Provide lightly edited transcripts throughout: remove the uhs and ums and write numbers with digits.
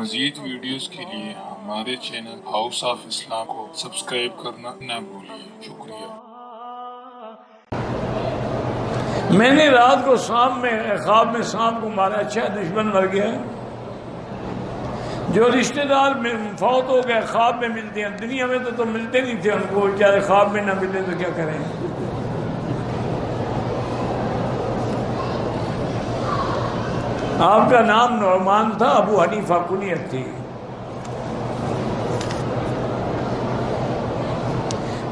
مزید ویڈیوز کے لیے ہمارے چینل ہاؤس آف اسلام کو سبسکرائب کرنا نہ بھولیے۔ شکریہ۔ میں نے رات کو خواب میں سانپ کو مارا، اچھا دشمن مر گیا۔ جو رشتہ دار میں فوت ہو گئے خواب میں ملتے ہیں، دنیا میں تو ملتے نہیں تھے ان کو، چاہے خواب میں نہ ملے تو کیا کریں۔ آپ کا نام نعمان تھا، ابو حنیفہ کنیت تھی۔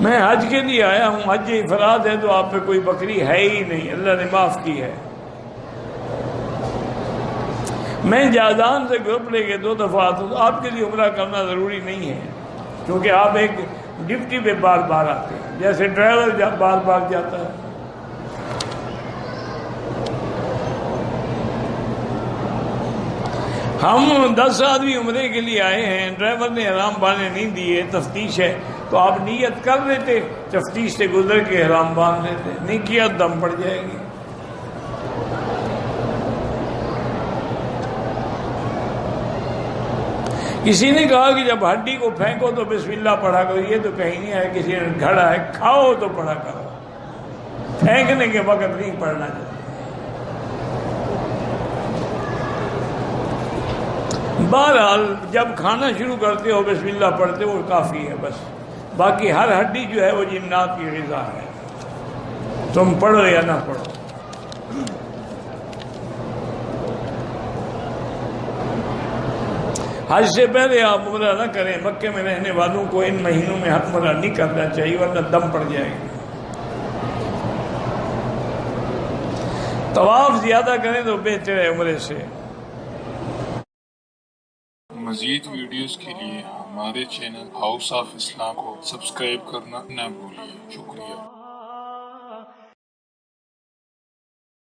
میں حج کے لیے آیا ہوں، حج افراد ہے تو آپ پہ کوئی بکری ہے ہی نہیں، اللہ نے معاف کی ہے۔ میں جازان سے گروپ لے کے 2 دفعہ تو آپ کے لیے عمرہ کرنا ضروری نہیں ہے، کیونکہ آپ ایک ڈیوٹی پہ بار بار آتے ہیں، جیسے ڈرائیور بار بار جاتا ہے۔ ہم 10 آدمی عمرے کے لیے آئے ہیں، ڈرائیور نے احرام باندھنے نہیں دیے، تفتیش ہے، تو آپ نیت کر لیتے، تفتیش سے گزر کے احرام باندھ لیتے، نہیں کیا دم پڑ جائے گی۔ کسی نے کہا کہ جب ہڈی کو پھینکو تو بسم اللہ پڑھا کرو، یہ تو کہیں نہیں ہے، کسی نے گھڑا ہے کھاؤ تو پڑھا کرو، پھینکنے کے وقت نہیں پڑھنا چاہیے۔ بہرحال جب کھانا شروع کرتے ہو بسم اللہ پڑھتے ہو کافی ہے بس، باقی ہر ہڈی جو ہے وہ جنات کی غذا ہے، تم پڑھو یا نہ پڑھو۔ حج سے پہلے آپ عمرہ نہ کریں، مکے میں رہنے والوں کو ان مہینوں میں عمرہ نہیں کرنا چاہیے ورنہ دم پڑ جائے گا۔ طواف زیادہ کریں تو بہتر ہے عمرے سے۔ مزید ویڈیوز کے لیے ہمارے چینل ہاؤس آف اسلام کو سبسکرائب کرنا نہ بھولیے۔ شکریہ۔